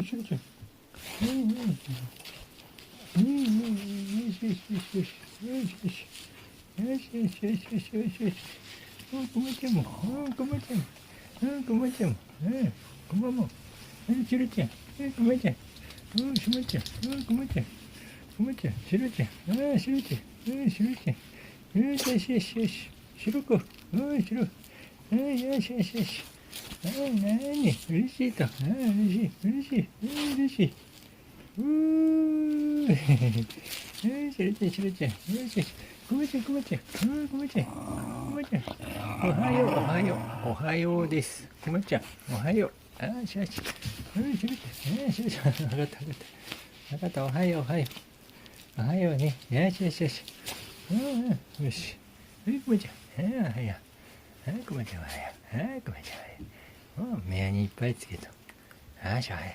しろちゃん。よしよしよしよし。よしよし。よしよしよしよしよしよし。こまちゃんも。こまちゃんも。こまちゃんも。こまも。しろちゃん。こまちゃん。しまちゃん。こまちゃん。こまちゃん。しろちゃん。しろちゃん。しろちゃん。よしよしよしよし。しろこ。しろ。よしよしよし。なに嬉しいと。嬉しい。嬉しい。嬉しい。しろちゃん、しろちゃん。よしよし。こまちゃん、こまちゃん。こまちゃん。こまちゃん。おはよう、おはよう。おはようです。こまちゃん、おはよう。しろちゃん。しろちゃん。しろちゃん。わかった、わかった。わかった、おはよう、おはよう。おはようね。よしよしよし。よし。こまちゃん。おはよう。こまちゃん、おはよう。こまちゃん、おはよう。目にいっぱいつけた。しょうがない。